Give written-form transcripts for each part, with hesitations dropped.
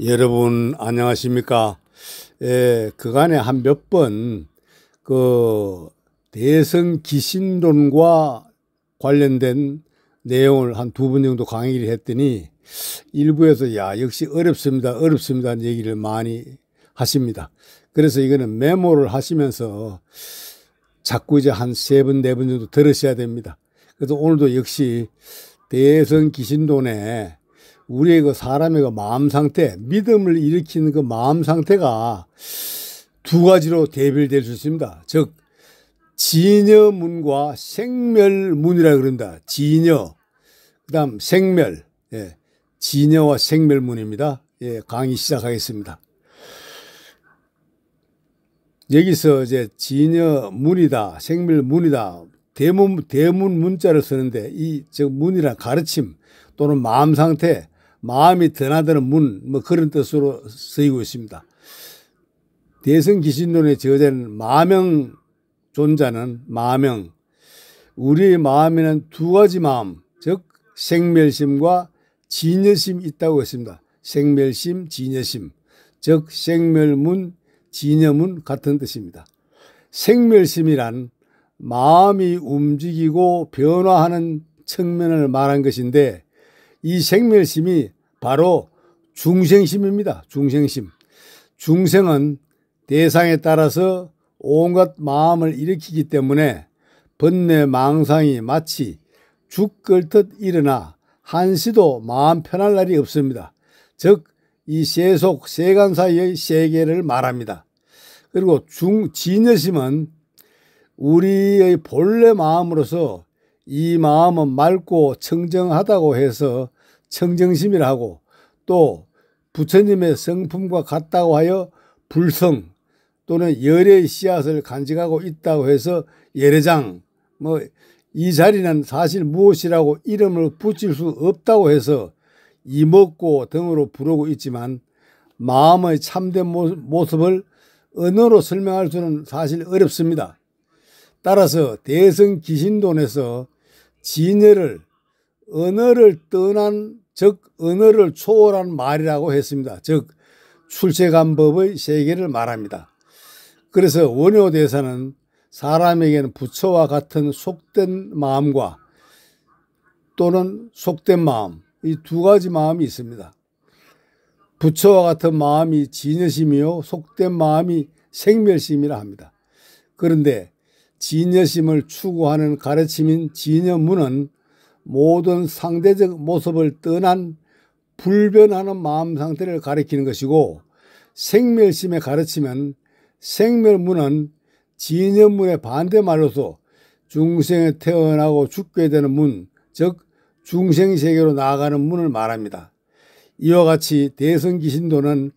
여러분 안녕하십니까? 그간에 한 몇 번 그 대성 기신론과 관련된 내용을 한 두 번 정도 강의를 했더니 일부에서 역시 어렵습니다 하는 얘기를 많이 하십니다. 그래서 이거는 메모를 하시면서 자꾸 이제 한 세 번, 네 번 정도 들으셔야 됩니다. 그래서 오늘도 역시 대성 기신론에 우리의 그 사람의 그 마음 상태, 믿음을 일으키는 그 마음 상태가 두 가지로 대별될 수 있습니다. 즉, 진여문과 생멸문이라 그런다. 진여, 그 다음 생멸, 진여와 생멸문입니다. 강의 시작하겠습니다. 여기서 이제 진여문이다, 생멸문이다, 대문 문자를 쓰는데 즉 문이란 가르침 또는 마음 상태, 마음이 드나드는 문, 그런 뜻으로 쓰이고 있습니다. 대성기신론의 저자는 마명 존자는 마명, 우리의 마음에는 두 가지 마음, 즉 생멸심과 진여심이 있다고 했습니다. 생멸심, 진여심, 즉 생멸문, 진여문 같은 뜻입니다. 생멸심이란 마음이 움직이고 변화하는 측면을 말한 것인데 이 생멸심이 바로 중생심입니다. 중생심. 중생은 대상에 따라서 온갖 마음을 일으키기 때문에 번뇌 망상이 마치 죽 끓듯 일어나 한시도 마음 편할 날이 없습니다. 즉 이 세속 세간 사이의 세계를 말합니다. 그리고 진여심은 우리의 본래 마음으로서 이 마음은 맑고 청정하다고 해서 청정심이라 하고 또 부처님의 성품과 같다고 하여 불성 또는 열의 씨앗을 간직하고 있다고 해서 열애장 이 자리는 사실 무엇이라고 이름을 붙일 수 없다고 해서 이먹고 등으로 부르고 있지만 마음의 참된 모습을 언어로 설명할 수는 사실 어렵습니다. 따라서 대성기신론에서 진여를 언어를 떠난 즉 언어를 초월한 말이라고 했습니다. 즉 출세간법의 세계를 말합니다. 그래서 원효대사는 사람에게는 부처와 같은 속된 마음과 또는 속된 마음 이 두 가지 마음이 있습니다. 부처와 같은 마음이 진여심이요 속된 마음이 생멸심이라 합니다. 그런데 진여심을 추구하는 가르침인 진여문은 모든 상대적 모습을 떠난 불변하는 마음 상태를 가리키는 것이고 생멸심의 가르침은 생멸문은 진여문의 반대말로서 중생에 태어나고 죽게 되는 문, 즉 중생세계로 나아가는 문을 말합니다. 이와 같이 대성기신도는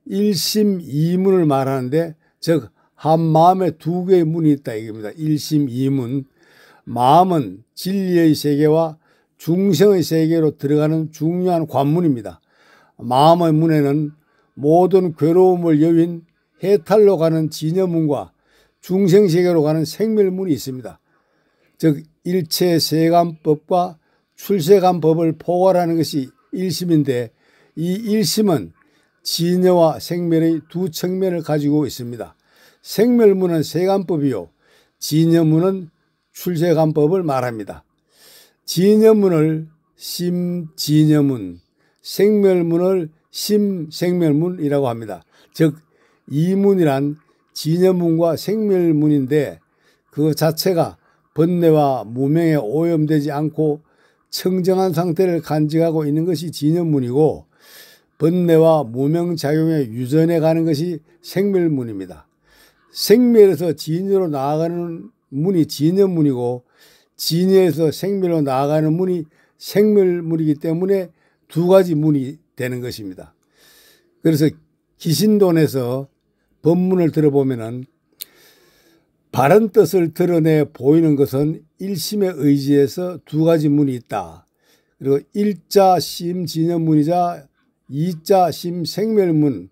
일심이문을 말하는데 즉 한 마음에 두 개의 문이 있다 이겁니다. 일심이문. 마음은 진리의 세계와 중생의 세계로 들어가는 중요한 관문입니다. 마음의 문에는 모든 괴로움을 여윈 해탈로 가는 진여문과 중생세계로 가는 생멸문이 있습니다. 즉 일체 세간법과 출세간법을 포괄하는 것이 일심인데 이 일심은 진여와 생멸의 두 측면을 가지고 있습니다. 생멸문은 세간법이요 진여문은 출세간법을 말합니다. 진여문을 심진여문, 생멸문을 심생멸문이라고 합니다. 즉 이문이란 진여문과 생멸문인데 그 자체가 번뇌와 무명에 오염되지 않고 청정한 상태를 간직하고 있는 것이 진여문이고 번뇌와 무명작용에 유전해 가는 것이 생멸문입니다. 생멸에서 진여로 나아가는 문이 진여문이고 진여에서 생멸로 나아가는 문이 생멸문이기 때문에 두 가지 문이 되는 것입니다. 그래서 기신론에서 법문을 들어보면은 바른 뜻을 드러내 보이는 것은 일심의 의지에서 두 가지 문이 있다. 그리고 일자 심진여문이자 이자 심생멸문,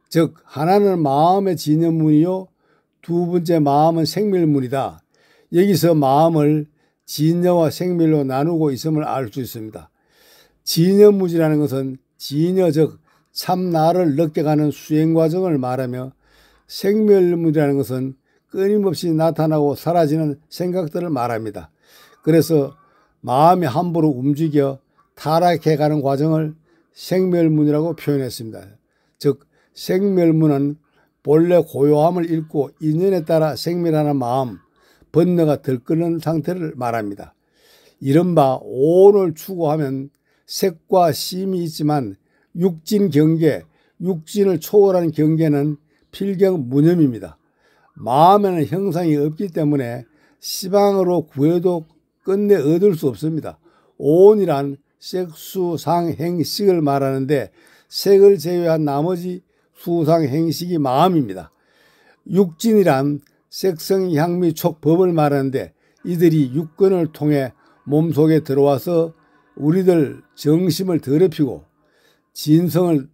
즉 하나는 마음의 진여문이요 두 번째 마음은 생멸문이다. 여기서 마음을 진여와 생멸로 나누고 있음을 알 수 있습니다. 진여무지라는 것은 진여 즉 참 나를 느껴가는 수행 과정을 말하며 생멸문이라는 것은 끊임없이 나타나고 사라지는 생각들을 말합니다. 그래서 마음이 함부로 움직여 타락해가는 과정을 생멸문이라고 표현했습니다. 즉 생멸문은 본래 고요함을 잃고 인연에 따라 생멸하는 마음, 번뇌가 들끓는 상태를 말합니다. 이른바 오온을 추구하면 색과 심이 있지만 육진 경계, 육진을 초월한 경계는 필경 무념입니다. 마음에는 형상이 없기 때문에 시방으로 구해도 끝내 얻을 수 없습니다. 오온이란 색수상행식을 말하는데 색을 제외한 나머지 수상행식이 마음입니다. 육진이란 색성향미촉법을 말하는데 이들이 육근을 통해 몸속에 들어와서 우리들 정심을 더럽히고 진성을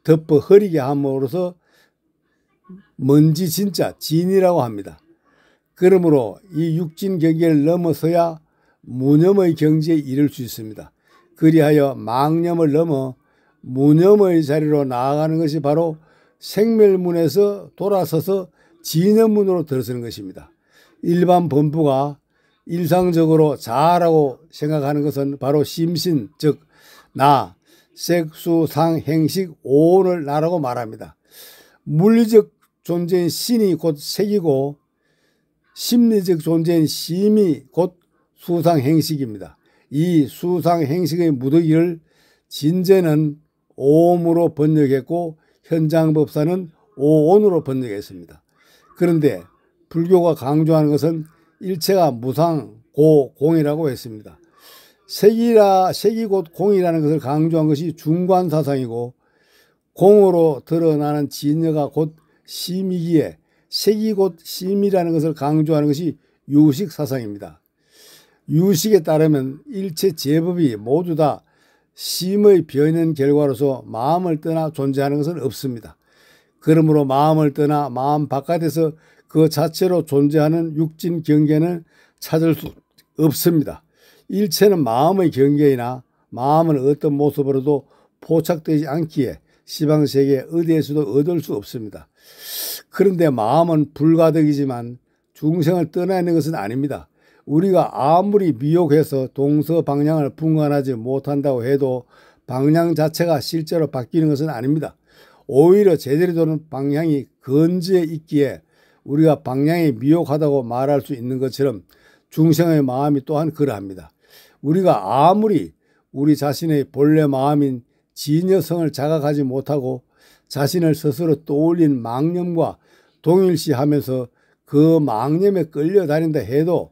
덮어 흐리게 함으로써 먼지 진짜 진이라고 합니다. 그러므로 이 육진 경계를 넘어서야 무념의 경지에 이를 수 있습니다. 그리하여 망념을 넘어 무념의 자리로 나아가는 것이 바로 생멸문에서 돌아서서 진념문으로 들어서는 것입니다. 일반 범부가 일상적으로 자아라고 생각하는 것은 바로 심신, 즉 나, 색수상행식 오온을 나라고 말합니다. 물리적 존재인 신이 곧 색이고 심리적 존재인 심이 곧 수상행식입니다. 이 수상행식의 무더기를 진제는 오음으로 번역했고 현장법사는 오온으로 번역했습니다. 그런데 불교가 강조하는 것은 일체가 무상, 고, 공이라고 했습니다. 색이 곧 공이라는 것을 강조한 것이 중관사상이고 공으로 드러나는 진여가 곧 심이기에 색이 곧 심이라는 것을 강조하는 것이 유식사상입니다. 유식에 따르면 일체 제법이 모두 다 심의 변현 결과로서 마음을 떠나 존재하는 것은 없습니다. 그러므로 마음을 떠나 마음 바깥에서 그 자체로 존재하는 육진 경계는 찾을 수 없습니다. 일체는 마음의 경계이나 마음은 어떤 모습으로도 포착되지 않기에 시방세계 어디에서도 얻을 수 없습니다. 그런데 마음은 불가득이지만 중생을 떠나 있는 것은 아닙니다. 우리가 아무리 미혹해서 동서방향을 분간하지 못한다고 해도 방향 자체가 실제로 바뀌는 것은 아닙니다. 오히려 제대로 도는 방향이 근저에 있기에 우리가 방향이 미혹하다고 말할 수 있는 것처럼 중생의 마음이 또한 그러합니다. 우리가 아무리 우리 자신의 본래 마음인 진여성을 자각하지 못하고 자신을 스스로 떠올린 망념과 동일시하면서 그 망념에 끌려다닌다 해도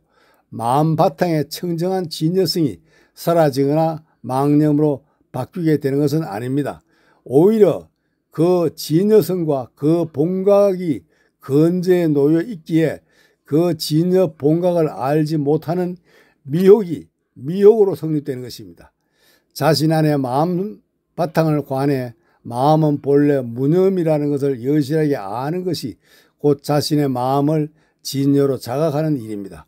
마음 바탕에 청정한 진여성이 사라지거나 망념으로 바뀌게 되는 것은 아닙니다. 오히려 그 진여성과 그 본각이 근저에 놓여 있기에 그 진여 본각을 알지 못하는 미혹으로 성립되는 것입니다. 자신 안에 마음 바탕을 관해 마음은 본래 무념이라는 것을 여실하게 아는 것이 곧 자신의 마음을 진여로 자각하는 일입니다.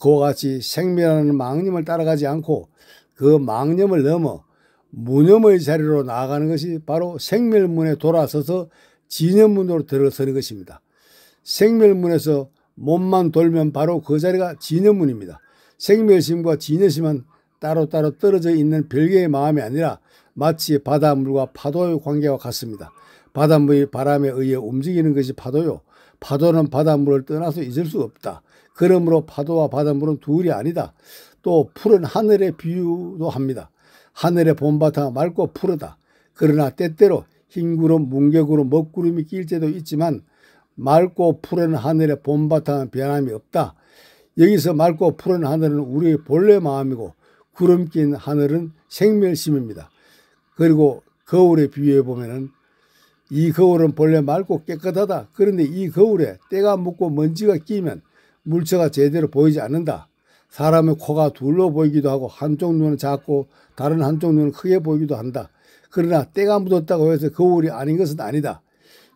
그와 같이 생멸하는 망념을 따라가지 않고 그 망념을 넘어 무념의 자리로 나아가는 것이 바로 생멸문에 돌아서서 진여문으로 들어서는 것입니다. 생멸문에서 몸만 돌면 바로 그 자리가 진여문입니다. 생멸심과 진여심은 따로따로 떨어져 있는 별개의 마음이 아니라 마치 바닷물과 파도의 관계와 같습니다. 바닷물이 바람에 의해 움직이는 것이 파도요. 파도는 바닷물을 떠나서 잊을 수 없다. 그러므로 파도와 바닷물은 둘이 아니다. 또 푸른 하늘의 비유도 합니다. 하늘의 봄바탕은 맑고 푸르다. 그러나 때때로 흰구름, 뭉게구름, 먹구름이 낄 때도 있지만 맑고 푸른 하늘의 봄바탕은 변함이 없다. 여기서 맑고 푸른 하늘은 우리의 본래 마음이고 구름 낀 하늘은 생멸심입니다. 그리고 거울에 비유해 보면은 이 거울은 본래 맑고 깨끗하다. 그런데 이 거울에 때가 묻고 먼지가 끼면 물체가 제대로 보이지 않는다. 사람의 코가 둘러 보이기도 하고 한쪽 눈은 작고 다른 한쪽 눈은 크게 보이기도 한다. 그러나 때가 묻었다고 해서 거울이 아닌 것은 아니다.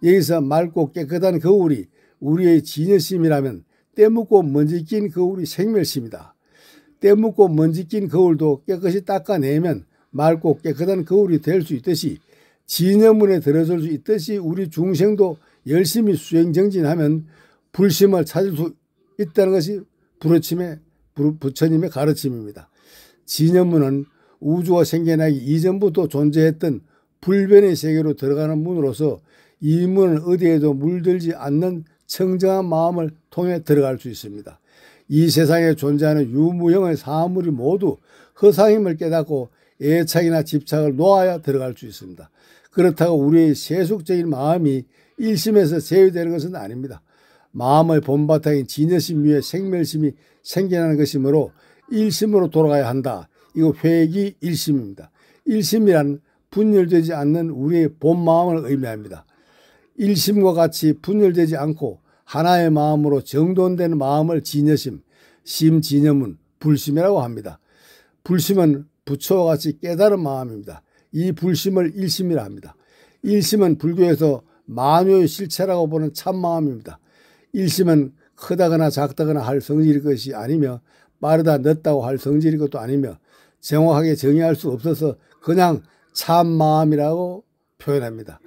여기서 맑고 깨끗한 거울이 우리의 진여심이라면 때 묻고 먼지 낀 거울이 생멸심이다. 때 묻고 먼지 낀 거울도 깨끗이 닦아내면 맑고 깨끗한 거울이 될 수 있듯이 진여문에 들어설 수 있듯이 우리 중생도 열심히 수행정진하면 불심을 찾을 수 있다는 것이 부처님의 가르침입니다. 진여문은 우주가 생겨나기 이전부터 존재했던 불변의 세계로 들어가는 문으로서 이 문은 어디에도 물들지 않는 청정한 마음을 통해 들어갈 수 있습니다. 이 세상에 존재하는 유무형의 사물이 모두 허상임을 깨닫고 애착이나 집착을 놓아야 들어갈 수 있습니다. 그렇다고 우리의 세속적인 마음이 일심에서 제외되는 것은 아닙니다. 마음의 본바탕인 진여심 위에 생멸심이 생겨나는 것이므로 일심으로 돌아가야 한다. 이거 회기 일심입니다. 일심이란 분열되지 않는 우리의 본 마음을 의미합니다. 일심과 같이 분열되지 않고 하나의 마음으로 정돈되는 마음을 진여심, 심진여문, 불심이라고 합니다. 불심은 부처와 같이 깨달은 마음입니다. 이 불심을 일심이라 합니다. 일심은 불교에서 만유의 실체라고 보는 참마음입니다. 일심은 크다거나 작다거나 할 성질일 것이 아니며 빠르다 늦다고 할 성질일 것도 아니며 정확하게 정의할 수 없어서 그냥 참마음이라고 표현합니다.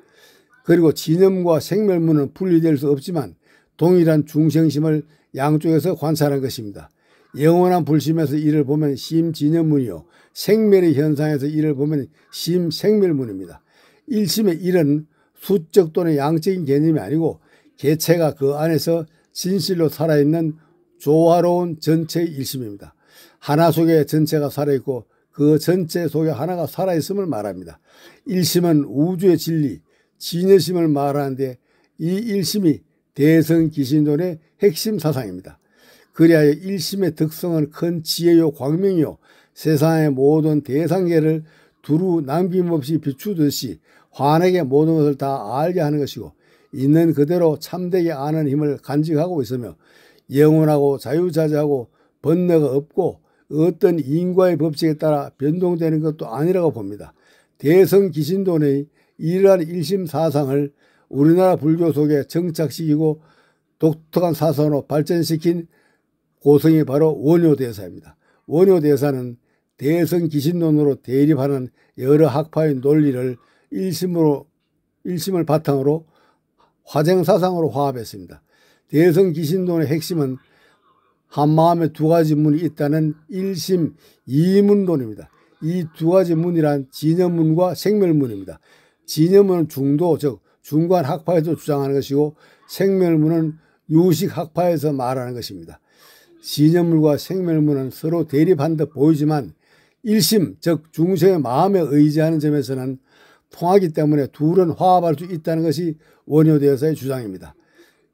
그리고 진염과 생멸문은 분리될 수 없지만 동일한 중생심을 양쪽에서 관찰한 것입니다. 영원한 불심에서 이를 보면 심진여문이요 생멸의 현상에서 이를 보면 심생멸문입니다. 일심의 일은 수적 또는 양적인 개념이 아니고 개체가 그 안에서 진실로 살아있는 조화로운 전체의 일심입니다. 하나 속에 전체가 살아있고 그 전체 속에 하나가 살아있음을 말합니다. 일심은 우주의 진리, 진여심을 말하는데 이 일심이 대성기신론의 핵심 사상입니다. 그리하여 일심의 특성은 큰 지혜요 광명이요 세상의 모든 대상계를 두루 남김없이 비추듯이 환하게 모든 것을 다 알게 하는 것이고 있는 그대로 참되게 아는 힘을 간직하고 있으며 영원하고 자유자재하고 번뇌가 없고 어떤 인과의 법칙에 따라 변동되는 것도 아니라고 봅니다. 대성기신론의 이러한 일심 사상을 우리나라 불교 속에 정착시키고 독특한 사상으로 발전시킨 고성이 바로 원효대사입니다. 원효대사는 대성기신론으로 대립하는 여러 학파의 논리를 일심을 바탕으로 화쟁사상으로 화합했습니다. 대성기신론의 핵심은 한마음에 두 가지 문이 있다는 일심 이문론입니다. 이 두 가지 문이란 진여문과 생멸문입니다. 진여문은 중도 즉 중간 학파에서 주장하는 것이고 생멸문은 유식 학파에서 말하는 것입니다. 진여문과 생멸문은 서로 대립한 듯 보이지만 일심 즉 중생의 마음에 의지하는 점에서는 통하기 때문에 둘은 화합할 수 있다는 것이 원효대사의 주장입니다.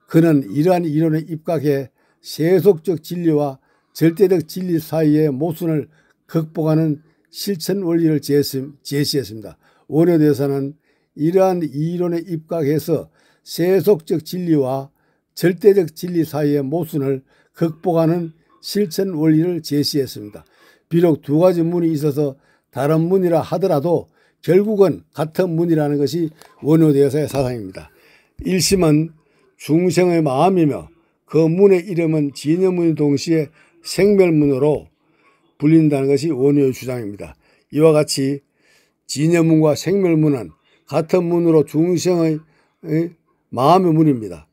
그는 이러한 이론에 입각해 세속적 진리와 절대적 진리 사이의 모순을 극복하는 실천 원리를 제시했습니다. 원효대사는 이러한 이론에 입각해서 세속적 진리와 절대적 진리 사이의 모순을 극복하는 실천 원리를 제시했습니다. 비록 두 가지 문이 있어서 다른 문이라 하더라도 결국은 같은 문이라는 것이 원효대사의 사상입니다. 일심은 중생의 마음이며 그 문의 이름은 진여문이 동시에 생멸문으로 불린다는 것이 원효의 주장입니다. 이와 같이 진여문과 생멸문은 같은 문으로 중생의 마음의 문입니다.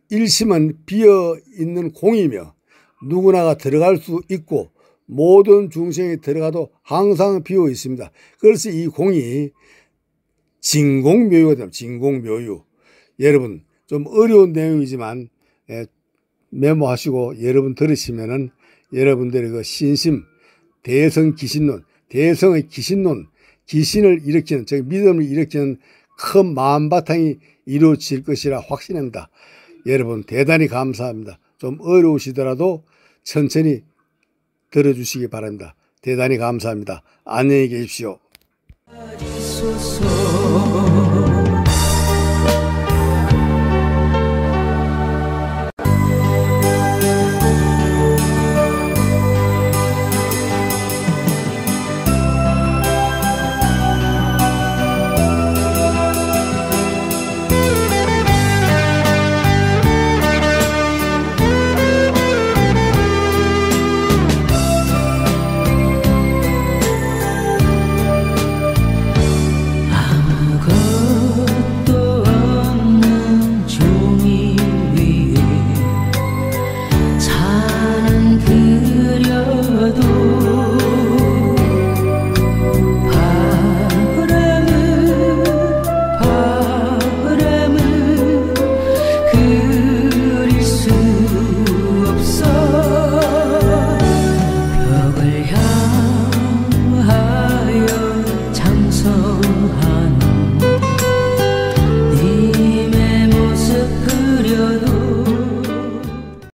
일심은 비어있는 공이며 누구나가 들어갈 수 있고 모든 중생이 들어가도 항상 비어 있습니다. 그래서 이 공이 진공묘유가 됩니다. 진공묘유. 여러분 좀 어려운 내용이지만 메모하시고 여러분 들으시면은 여러분들의 그 신심, 대성기신론, 대성의 기신론, 기신을 일으키는 즉 믿음을 일으키는 큰 마음바탕이 이루어질 것이라 확신합니다. 여러분 대단히 감사합니다. 좀 어려우시더라도 천천히 들어주시기 바랍니다. 대단히 감사합니다. 안녕히 계십시오.